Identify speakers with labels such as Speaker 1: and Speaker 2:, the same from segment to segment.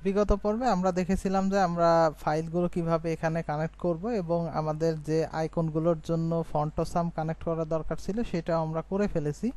Speaker 1: বিগত পর্বে আমরা দেখেছিলাম যে আমরা ফাইলগুলো কিভাবে এখানে কানেক্ট করব এবং আমাদের যে আইকনগুলোর জন্য ফন্টসাম কানেক্ট করা দরকার ছিল সেটা আমরা করে ফেলেছি।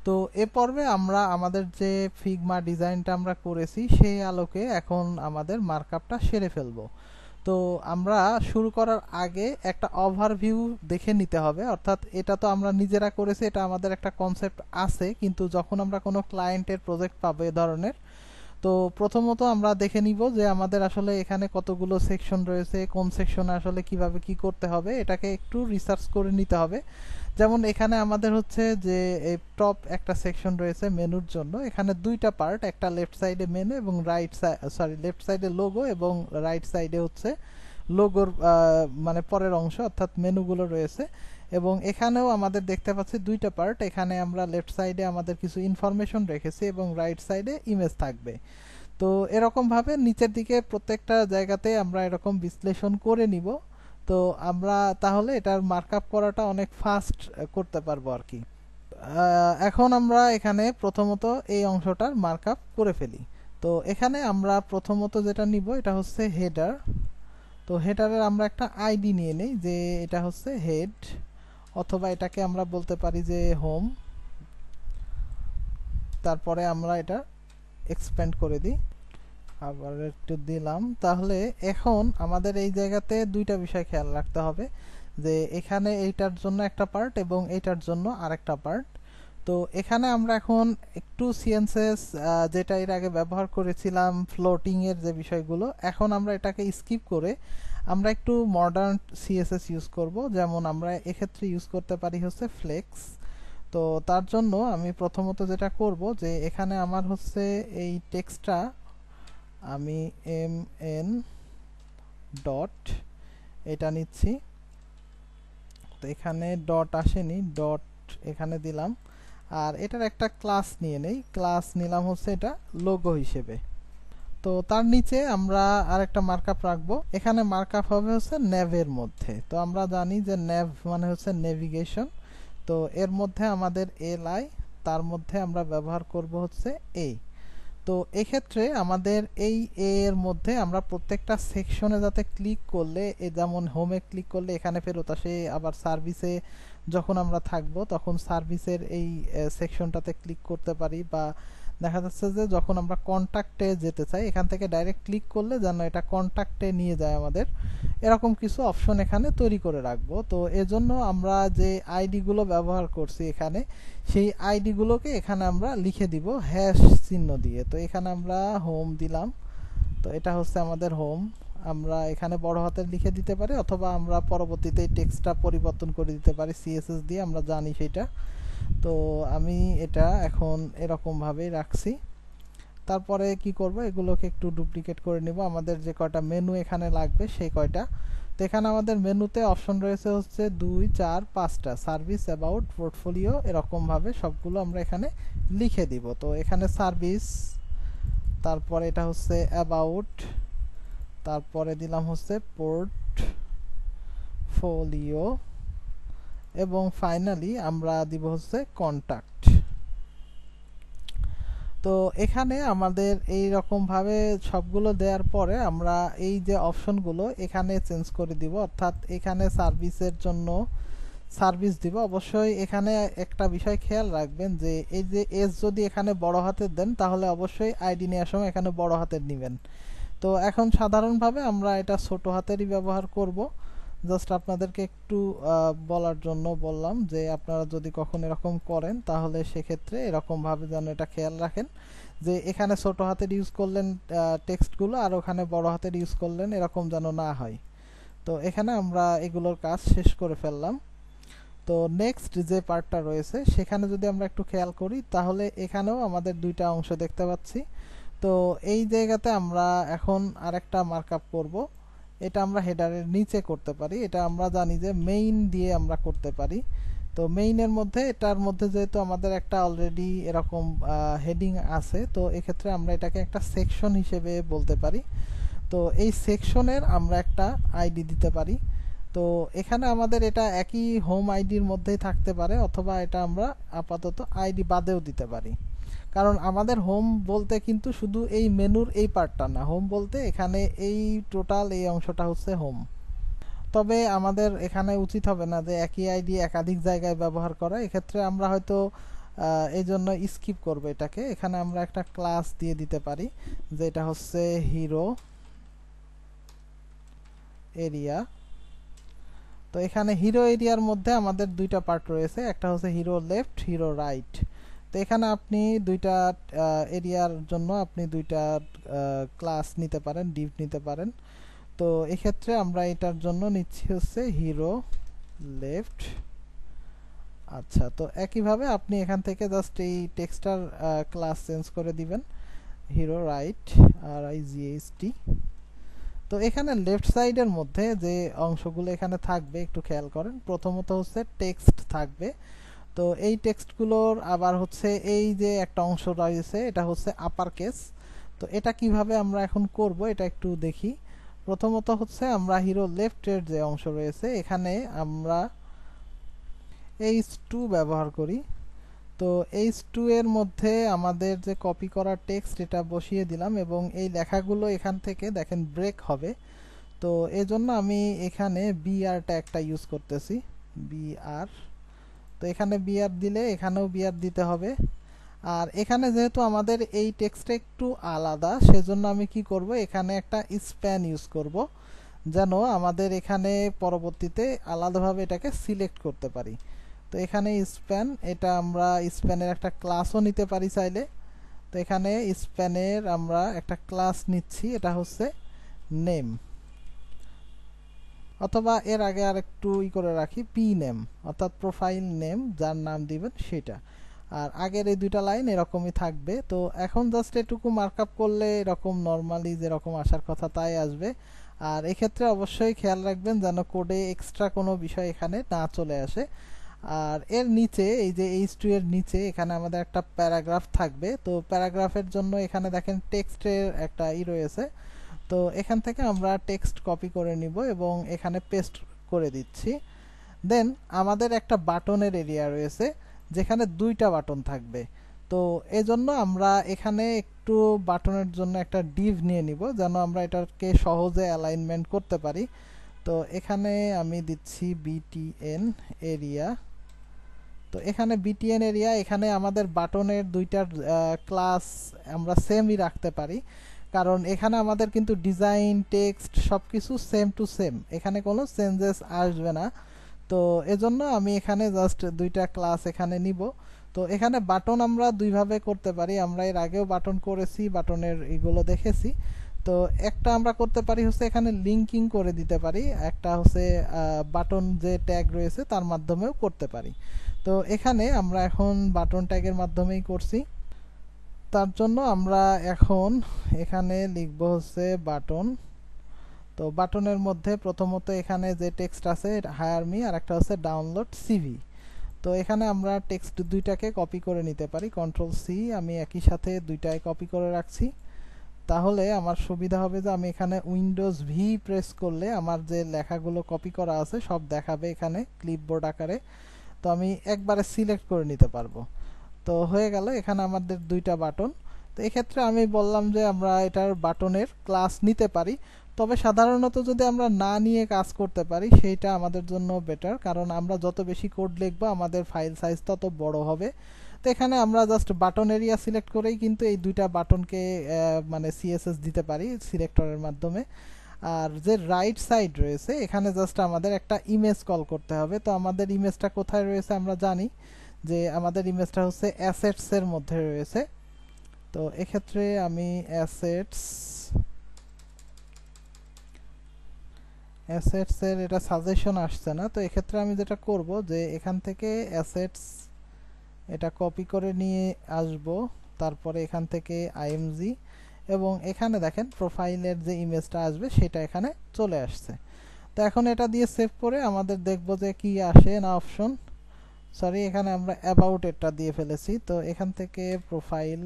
Speaker 1: তো এ পর্বে আমরা আমাদের যে ফিগমা ডিজাইনটা আমরা করেছি সেই আলোকে এখন আমাদের মার্কআপটা সেরে ফেলবো। তো আমরা শুরু করার আগে একটা ওভারভিউ দেখে নিতে হবে, অর্থাৎ এটা তো আমরা নিজেরা করেছি, এটা আমাদের একটা কনসেপ্ট আছে, কিন্তু যখন আমরা কোনো ক্লায়েন্টের প্রজেক্ট পাবো এ ধরনের, তো প্রথমত আমরা দেখে নিব যে আমাদের আসলে এখানে কতগুলো সেকশন রয়েছে, কোন সেকশনে আসলে কিভাবে কি করতে হবে এটাকে একটু রিসার্চ করে নিতে হবে। যেমন এখানে আমাদের হচ্ছে যে এই টপ একটা সেকশন রয়েছে মেনুর জন্য, এখানে দুইটা পার্ট, একটা লেফট সাইডে মেনু এবং লেফট সাইডে লোগো এবং রাইট সাইডে হচ্ছে লোগোর মানে পরের অংশ অর্থাৎ মেনুগুলো রয়েছে। এবং এখানেও আমাদের দেখতে পাচ্ছি দুইটা পার্ট, এখানে আমরা লেফট সাইডে আমাদের কিছু ইনফরমেশন রেখেছি এবং রাইট সাইডে ইমেজ থাকবে। তো এরকম ভাবে নিচের দিকে প্রত্যেকটা জায়গাতে আমরা এরকম বিশ্লেষণ করে নিব। তো আমরা তাহলে এটার মার্কআপ করাটা অনেক ফাস্ট করতে পারবো আর কি। এখন আমরা এখানে প্রথমত এই অংশটার মার্কআপ করে ফেলি। তো এখানে আমরা প্রথমত যেটা নিব এটা হচ্ছে হেডার। তো হেডারের আমরা একটা আইডি নিয়ে নেই যে এটা হচ্ছে হেড, অথবা এটাকে আমরা বলতে পারি যে হোম। তারপরে আমরা এটা এক্সপ্যান্ড করে দিই, আবার একটু দিলাম। তাহলে এখন আমাদের এই জায়গাতে দুইটা বিষয় খেয়াল রাখতে হবে, যে এখানে এইটার জন্য একটা পার্ট এবং এইটার জন্য আরেকটা পার্ট। তো এখানে আমরা এখন একটু সিএসএস যেটা এর আগে ব্যবহার করেছিলাম ফ্লোটিং এর যে বিষয়গুলো, এখন আমরা এটাকে স্কিপ করে আমরা একটু মডার্ন সিএসএস ইউজ করব। যেমন আমরা এক্ষেত্রে ইউজ করতে পারি হচ্ছে ফ্লেক্স। তো তার জন্য আমি প্রথমত যেটা করব যে এখানে আমার হচ্ছে এই টেক্সটটা আমি mn ডট এটা নিচ্ছি। তো এখানে ডট আসেনি, ডট এখানে দিলাম। আর এটার একটা ক্লাস নিয়ে নেই, ক্লাস নিলাম হচ্ছে এটা লোগো হিসেবে। তো তার নিচে আমরা আরেকটা মার্কআপ রাখবো, এখানে মার্কআপ হবে হচ্ছে ন্যাভের মধ্যে। তো আমরা জানি যে ন্যাভ মানে হচ্ছে নেভিগেশন। তো এর মধ্যে আমাদের এলআই, তার মধ্যে আমরা ব্যবহার করব হচ্ছে এই। তো এক্ষেত্রে আমাদের এই এর মধ্যে আমরা প্রত্যেকটা সেকশনে যাতে ক্লিক করলে, যেমন হোমে ক্লিক করলে এখানে ফেরত আসে, আবার সার্ভিসে যখন আমরা থাকব তখন সার্ভিসের এই সেকশনটাতে ক্লিক করতে পারি, বা দেখা যাচ্ছে যে যখন আমরা কন্ট্যাক্টে যেতে চাই এখান থেকে ডাইরেক্ট ক্লিক করলে যেন এটা কন্ট্যাক্টে নিয়ে যায় আমাদের, এরকম কিছু অপশন এখানে তৈরি করে রাখবো। তো এজন্য আমরা যে আইডিগুলো ব্যবহার করছি এখানে, সেই আইডিগুলোকে এখানে আমরা লিখে দিব হ্যাশ চিহ্ন দিয়ে। তো এখানে আমরা হোম দিলাম, তো এটা হচ্ছে আমাদের হোম। আমরা এখানে বড় হাতের লিখে দিতে পারি, অথবা আমরা পরবর্তীতে টেক্সটটা পরিবর্তন করে দিতে পারি সিএসএস দিয়ে, আমরা জানি সেটা। তো আমি এটা এখন এরকম ভাবেই রাখছি। তারপরে কি করব, এগুলোকে একটু ডুপ্লিকেট করে নিব, আমাদের যে কয়টা মেনু এখানে লাগবে সেই কয়টা। তো এখানে আমাদের মেনুতে অপশন রয়েছে হচ্ছে 2, 4, 5টা, সার্ভিস, অ্যাবাউট, পোর্টফোলিও, এরকম ভাবে সবগুলো আমরা এখানে লিখে দিব। তো এখানে সার্ভিস, তারপরে এটা হচ্ছে অ্যাবাউট, তারপরে দিলাম হচ্ছে পোর্টফোলিও, এবং ফাইনালি আমরা দিব হচ্ছে কন্টাক্ট। তো এখানে আমাদের এই রকম ভাবে সবগুলো দেওয়ার পরে আমরা এই যে অপশনগুলো এখানে চেঞ্জ করে দিব, অর্থাৎ এখানে সার্ভিসের জন্য সার্ভিস দিব। অবশ্যই এখানে একটা বিষয় খেয়াল রাখবেন যে এই যে এস যদি এখানে বড় হাতের দেন তাহলে অবশ্যই আইডি নেওয়ার সময় এখানে বড় হাতের নেবেন। তো এখন সাধারণভাবে আমরা এটা ছোট হাতেরই ব্যবহার করব, জাস্ট আপনাদেরকে একটু বলার জন্য বললাম যে আপনারা যদি কখন এরকম করেন তাহলে সেক্ষেত্রে এরকম ভাবে যেন এটা খেয়াল রাখেন যে এখানে ছোট হাতের ইউজ করলেন টেক্সটগুলো আর ওখানে বড় হাতের ইউজ করলেন, এরকম যেন না হয়। তো এখানে আমরা এগুলোর কাজ শেষ করে ফেললাম। তো নেক্সট যে পার্টটা রয়েছে সেখানে যদি আমরা একটু খেয়াল করি তাহলে এখানেও আমাদের দুইটা অংশ দেখতে পাচ্ছি। তো এই জায়গাতে আমরা এখন আরেকটা মার্কআপ করব, এটা আমরা হেডারের নিচে করতে পারি, এটা আমরা জানি যে মেইন দিয়ে আমরা করতে পারি। তো মেইনের মধ্যে এটার মধ্যে যেহেতু আমাদের একটা অলরেডি এরকম হেডিং আছে, তো এক্ষেত্রে আমরা এটাকে একটা সেকশন হিসেবে বলতে পারি। তো এই সেকশনের আমরা একটা আইডি দিতে পারি। তো এখানে আমাদের এটা একই হোম আইডির মধ্যেই থাকতে পারে, অথবা এটা আমরা আপাতত আইডি বাদেও দিতে পারি। কারণ আমাদের হোম বলতে কিন্তু শুধু এই মেনুর এই পার্টটা না, হোম বলতে এখানে এই টোটাল এই অংশটা হচ্ছে হোম। তবে আমাদের এখানে উচিত হবে না যে একই আইডি একাধিক জায়গায় ব্যবহার করা, এক্ষেত্রে আমরা হয়তো এই জন্য স্কিপ করবো এটাকে। এখানে আমরা একটা ক্লাস দিয়ে দিতে পারি যেটা হচ্ছে হিরো এরিয়া। তো এখানে হিরো এরিয়ার মধ্যে আমাদের দুইটা পার্ট রয়েছে, একটা হচ্ছে হিরো লেফট, হিরো রাইট। তো এখানে আপনি দুইটা এরিয়ার জন্য আপনি দুইটা ক্লাস নিতে পারেন, ডিভ নিতে পারেন। তো এক্ষেত্রে আমরা এটার জন্য নিচ্ছি হচ্ছে হিরো লেফট। আচ্ছা, তো একইভাবে আপনি এখান থেকে জাস্ট এই টেক্সটার ক্লাস চেঞ্জ করে দিবেন, হিরো রাইট RIGHT। তো এখানে লেফট সাইডের মধ্যে যে অংশগুলো এখানে থাকবে একটু খেয়াল করেন। প্রথমত হচ্ছে টেক্সট থাকবে। তো এই টেক্সটগুলোর আবার হচ্ছে এই যে একটা অংশ রয়েছে এটা হচ্ছে আপার কেস। তো এটা কিভাবে আমরা এখন করব এটা একটু দেখি। প্রথমত হচ্ছে আমরা হিরো লেফটের যে অংশ রয়েছে এখানে আমরা H2 ব্যবহার করি। তো H2 এর মধ্যে আমাদের যে কপি করা টেক্সট এটা বসিয়ে দিলাম এবং এই লেখাগুলো এখান থেকে দেখেন ব্রেক হবে। তো এজন্য আমি এখানে BR ট্যাগটা ইউজ করতেছি, BR। তো এখানে BR দিলে এখানেও BR দিতে হবে। আর এখানে যেহেতু আমাদের এই টেক্সটটা একটু আলাদা সেজন্য আমি কি করব, এখানে একটা স্প্যান ইউজ করব যেন আমাদের এখানে পরবর্তীতে আলাদাভাবে এটাকে সিলেক্ট করতে পারি। তো এখানে স্প্যান, এটা আমরা স্প্যানের একটা ক্লাসও নিতে পারি চাইলে। তো এখানে স্প্যানের আমরা একটা ক্লাস নিচ্ছি, এটা হচ্ছে নেম, অথবা এর আগে আর একটু করে রাখি পি নেম, অর্থাৎ প্রোফাইল নেম, যার নাম দিবেন সেটা। আর আগের এই দুইটা লাইন এরকমই থাকবে। তো এখন জাস্ট এটুকু মার্কআপ করলে এরকম নর্মালি যেরকম আসার কথা তাই আসবে। আর এক্ষেত্রে অবশ্যই খেয়াল রাখবেন যেন কোডে এক্সট্রা কোনো বিষয় এখানে না চলে আসে। আর এর নিচে এই যে H2 এর নিচে এখানে আমাদের একটা প্যারাগ্রাফ থাকবে। তো প্যারাগ্রাফের জন্য এখানে দেখেন টেক্সটের একটা রয়েছে। তো এখান থেকে আমরা টেক্সট কপি করে নিব এবং এখানে পেস্ট করে দিচ্ছি। দেন আমাদের একটা বাটনের এরিয়া রয়েছে যেখানে দুইটা বাটন থাকবে। তো এজন্য আমরা এখানে একটু বাটনের জন্য একটা ডিভ নিয়ে নিব যেন আমরা এটাকে সহজে অ্যালাইনমেন্ট করতে পারি। তো এখানে আমি দিচ্ছি BTN এরিয়া। তো এখানে BTN এরিয়া, এখানে আমাদের বাটনের দুইটার ক্লাস আমরা সেমই রাখতে পারি, কারণ এখানে আমাদের কিন্তু ডিজাইন টেক্সট সবকিছু সেম টু সেম, এখানে কোনো চেঞ্জেস আসবে না। তো এজন্য আমি এখানে জাস্ট দুইটা ক্লাস এখানে নিব। তো এখানে বাটন আমরা দুইভাবে করতে পারি, আমরা এর আগেও বাটন করেছি, বাটনের এগুলো দেখেছি। তো একটা আমরা করতে পারি হচ্ছে এখানে লিঙ্কিং করে দিতে পারি, একটা হচ্ছে বাটন যে ট্যাগ রয়েছে তার মাধ্যমেও করতে পারি। তো এখানে আমরা এখন বাটন ট্যাগের মাধ্যমেই করছি। তার জন্য আমরা এখন এখানে লিখব হচ্ছে বাটন। তো বাটনের মধ্যে প্রথমত এখানে যে টেক্সট আছে হায়ার মি, আর একটা হচ্ছে ডাউনলোড সিভি। তো এখানে আমরা টেক্সট দুইটাকে কপি করে নিতে পারি, Ctrl+C, আমি একই সাথে দুইটাই কপি করে রাখছি। তাহলে আমার সুবিধা হবে যে আমি এখানে উইন্ডোজ ভি প্রেস করলে আমার যে লেখাগুলো কপি করা আছে সব দেখাবে এখানে ক্লিপবোর্ড আকারে। তো আমি একবারে সিলেক্ট করে নিতে পারবো। তো হয়ে গেল এখানে আমাদের দুইটা বাটন। তো এক্ষেত্রে আমি বললাম যে আমরা এটার বাটনের ক্লাস নিতে পারি, তবে সাধারণত যদি আমরা না নিয়ে কাজ করতে পারি সেইটা আমাদের জন্য বেটার, কারণ আমরা যত বেশি কোড লিখবো আমাদের ফাইল সাইজ তত বড় হবে। তো এখানে আমরা জাস্ট বাটন এরিয়া সিলেক্ট করেই কিন্তু এই দুইটা বাটনকে মানে CSS দিতে পারি সিলেক্টরের মাধ্যমে। আর যে রাইট সাইড রয়েছে এখানে জাস্ট আমাদের একটা ইমেজ কল করতে হবে। তো আমাদের ইমেজটা কোথায় রয়েছে আমরা জানি যে আমাদের ইমেজটা হচ্ছে অ্যাসেটস এর মধ্যে রয়েছে। তো এক্ষেত্রে আমি অ্যাসেটস এর এটা সাজেশন আসছে না। তো এক্ষেত্রে আমি যেটা করব যে এখান থেকে অ্যাসেটস এটা কপি করে নিয়ে আসব, তারপরে এখান থেকে IMG, এবং এখানে দেখেন প্রোফাইলের যে ইমেজটা আসবে সেটা এখানে চলে আসছে। তো এখন এটা দিয়ে সেভ করে আমাদের দেখব যে কি আসে না অপশন। সরি, এখানে আমরা অ্যাবাউট এটা দিয়ে ফেলেছি। তো এখান থেকে প্রোফাইল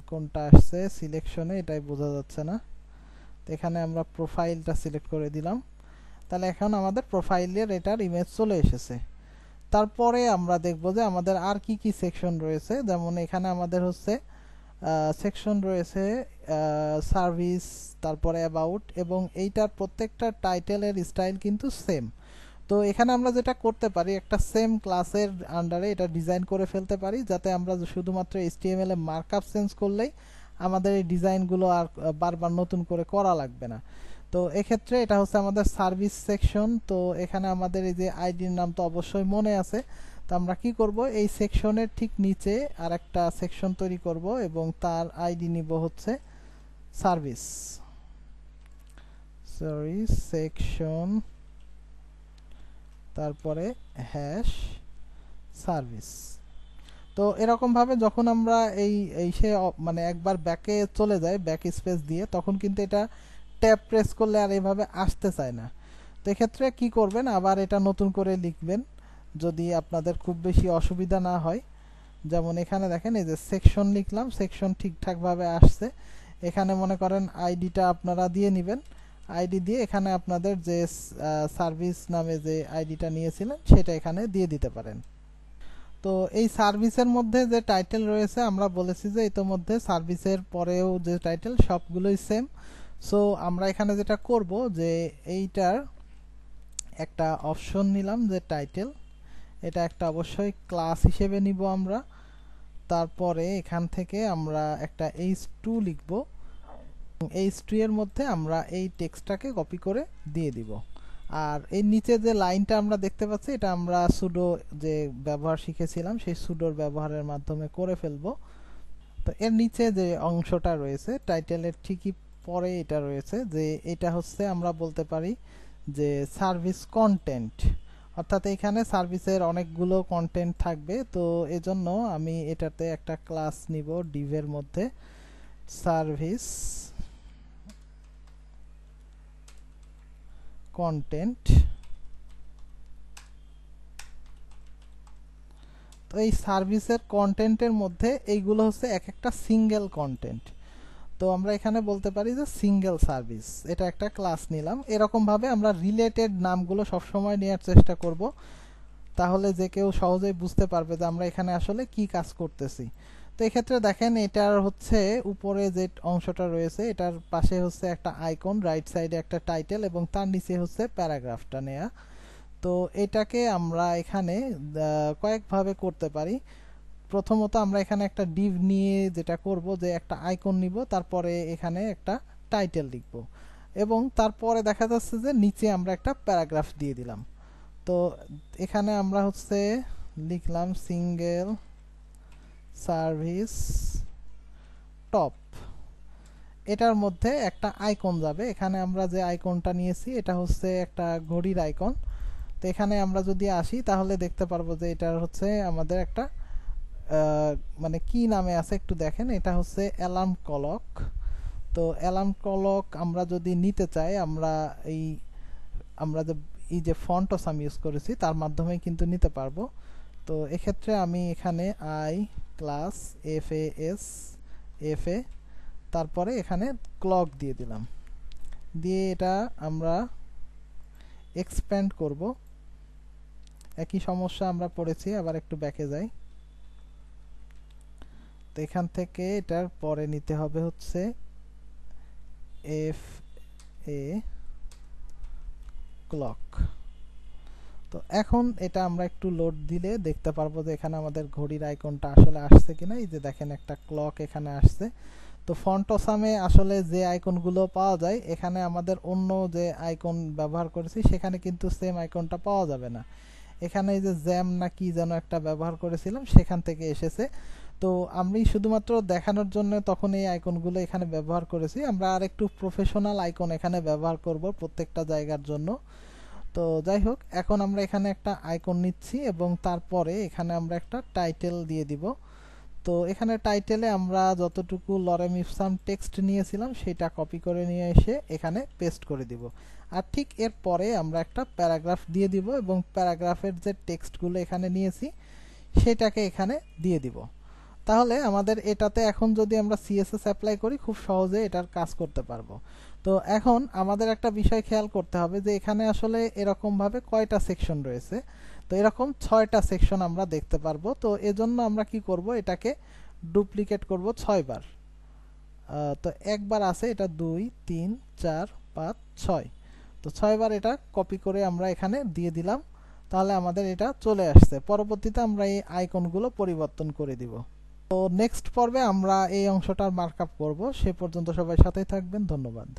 Speaker 1: কোনটা আসছে সিলেকশনে এটাই বোঝা যাচ্ছে না। তো এখানে আমরা প্রোফাইলটা সিলেক্ট করে দিলাম। তাহলে এখন আমাদের প্রোফাইলের এটার ইমেজ চলে এসেছে। তারপরে আমরা দেখব যে আমাদের আর কি কি সেকশন রয়েছে। যেমন এখানে আমাদের হচ্ছে সেকশন রয়েছে সার্ভিস, তারপরে অ্যাবাউট, এবং এইটার প্রত্যেকটা টাইটেলের স্টাইল কিন্তু সেম। তো এখানে আমরা যেটা করতে পারি, একটা সেম ক্লাসের আন্ডারে এটা ডিজাইন করে ফেলতে পারি, যাতে আমরা শুধুমাত্র HTML এ মার্কআপ চেঞ্জ করলেই আমাদের এই ডিজাইনগুলো আর বারবার নতুন করে করা লাগবে না। তো এক্ষেত্রে এটা হচ্ছে আমাদের সার্ভিস সেকশন। তো এখানে আমাদের এই যে আইডির নাম তো অবশ্যই মনে আছে। তো আমরা কি করব, এই সেকশনের ঠিক নিচে আর একটা সেকশন তৈরি করব এবং তার আইডি নিব হচ্ছে সার্ভিস, সেকশন, তারপরে হ্যাশ সার্ভিস। তো এরকম ভাবে যখন আমরা এই সে মানে একবার ব্যাকে চলে যায় ব্যাক স্পেস দিয়ে, তখন কিন্তু এটা ট্যাব প্রেস করলে আর এইভাবে আসতে চায় না। তো এক্ষেত্রে কি করবেন, আবার এটা নতুন করে লিখবেন যদি আপনাদের খুব বেশি অসুবিধা না হয়। যেমন এখানে দেখেন এই যে সেকশন লিখলাম, সেকশন ঠিকঠাকভাবে আসছে। এখানে মনে করেন আইডিটা আপনারা দিয়ে নেবেন, আইডি দিয়ে এখানে আপনাদের যে সার্ভিস নামে যে আইডিটা নিয়েছিলেন সেটা এখানে দিয়ে দিতে পারেন। তো এই সার্ভিসের মধ্যে যে টাইটেল রয়েছে, আমরা বলেছি যে ইতোমধ্যে সার্ভিসের পরেও যে টাইটেল সবগুলোই সেম। সো আমরা এখানে যেটা করব যে এইটার একটা অপশন নিলাম যে টাইটেল, এটা একটা অবশ্যই ক্লাস হিসেবে নিব আমরা। তারপরে এখান থেকে আমরা একটা h2 লিখব, h2 এর মধ্যে আমরা এই টেক্সটটাকে কপি করে দিয়ে দিব। আর এই নিচে যে লাইনটা আমরা দেখতে পাচ্ছি, এটা আমরা সুডো যে ব্যবহার শিখেছিলাম সেই সুডোর ব্যবহারের মাধ্যমে করে ফেলবো। তো এর নিচে যে অংশটা রয়েছে টাইটেলের ঠিকই পরে এটা রয়েছে, যে এটা হচ্ছে আমরা বলতে পারি যে সার্ভিস কন্টেন্ট, অর্থাৎ এখানে সার্ভিসের অনেকগুলো কন্টেন্ট থাকবে। তো এজন্য আমি এটাতে একটা ক্লাস নিব ডিভের মধ্যে, সার্ভিস কন্টেন্ট। তো এই সার্ভিসের কন্টেন্টের মধ্যে এইগুলো হচ্ছে এক একটা সিঙ্গেল কন্টেন্ট। তো আমরা এখানে বলতে পারি যে সিঙ্গেল সার্ভিস, এটা একটা ক্লাস নিলাম। এরকম ভাবে আমরা রিলেটেড নামগুলো সবসময় নেওয়ার চেষ্টা করব, তাহলে যে কেউ সহজেই বুঝতে পারবে যে আমরা এখানে আসলে কি কাজ করতেছি। তো এক্ষেত্রে দেখেন এটার হচ্ছে উপরে যে অংশটা রয়েছে এটার পাশে হচ্ছে একটা আইকন, রাইট সাইডে একটা টাইটেল এবং তার নিচে হচ্ছে প্যারাগ্রাফটা নেয়া। তো এটাকে আমরা এখানে কয়েকভাবে করতে পারি। প্রথমত আমরা এখানে একটা ডিভ নিয়ে যেটা করব যে একটা আইকন নিব, তারপরে এখানে একটা টাইটেল লিখব এবং তারপরে দেখা যাচ্ছে যে নিচে আমরা একটা প্যারাগ্রাফ দিয়ে দিলাম। তো এখানে আমরা হচ্ছে লিখলাম সিঙ্গেল সার্ভিস টপ, এটার মধ্যে একটা আইকন যাবে। এখানে আমরা যে আইকনটা নিয়েছি এটা হচ্ছে একটা ঘড়ির আইকন। তো এখানে আমরা যদি আসি তাহলে দেখতে পারবো যে এটা হচ্ছে আমাদের একটা মানে কি নামে আছে একটু দেখেন, এটা হচ্ছে অ্যালার্ম ক্লক। তো অ্যালার্ম ক্লক আমরা যদি নিতে চাই আমরা এই যে ফন্ট সাম ইউজ করেছি তার মাধ্যমে কিন্তু নিতে পারবো। তো এক্ষেত্রে আমি এখানে আই ক্লাস FAS তারপরে এখানে ক্লক দিয়ে দিলাম, দিয়ে এটা আমরা এক্সপ্যান্ড করব। একই সমস্যা আমরা পড়েছি, আবার একটু ব্যাকে যাই। তো এখান থেকে এটার পরে নিতে হবে হচ্ছে FA ক্লক। তো এখন এটা আমরা একটু লোড দিলে দেখতে পারবো যে এখানে আমাদের ঘড়ির আইকনটা আসলে আসছে কিনা। এই যে দেখেন একটা ক্লক এখানে আসছে। তো ফন্ট অসামে আসলে যে আইকনগুলো পাওয়া যায়, এখানে আমাদের অন্য যে আইকন ব্যবহার করেছি সেখানে কিন্তু সেম আইকনটা পাওয়া যাবে না। এখানে এই যে জ্যাম না কি যেন একটা ব্যবহার করেছিলাম সেখান থেকে এসেছে। তো আমি শুধুমাত্র দেখানোর জন্য তখন এই আইকনগুলো এখানে ব্যবহার করেছি। আমরা আর একটু প্রফেশনাল আইকন এখানে ব্যবহার করব প্রত্যেকটা জায়গার জন্য। তো যাই হোক, এখন আমরা এখানে একটা আইকন নিচ্ছি এবং তারপরে এখানে আমরা একটা টাইটেল দিয়ে দিব। তো এখানে টাইটেলে আমরা যতটুকু লরেম ইপসাম টেক্সট নিয়েছিলাম সেটা কপি করে নিয়ে এসে এখানে পেস্ট করে দিব। আর ঠিক এর পরে আমরা একটা প্যারাগ্রাফ দিয়ে দিব এবং প্যারাগ্রাফের যে টেক্সটগুলো এখানে নিয়েছি সেটাকে এখানে দিয়ে দিব। তাহলে আমাদের এটাতে এখন যদি আমরা CSS অ্যাপ্লাই করি খুব সহজে এটার কাজ করতে পারবো। তো এখন আমাদের একটা বিষয় খেয়াল করতে হবে যে এখানে আসলে এরকম ভাবে কয়টা সেকশন রয়েছে। তো এরকম 6টা সেকশন আমরা দেখতে পারবো। তো এজন্য আমরা কি করব, এটাকে ডুপ্লিকেট করব 6 বার। তো একবার আছে, এটা 2 3 4 5 6। তো 6 বার এটা কপি করে আমরা এখানে দিয়ে দিলাম, তাহলে আমাদের এটা চলে আসছে। পরবর্তীতে আমরা এই আইকনগুলো পরিবর্তন করে দিব। তো নেক্সট পর্বে আমরা এই অংশটার মার্কআপ করব। সে পর্যন্ত সবাই সাথেই থাকবেন। ধন্যবাদ।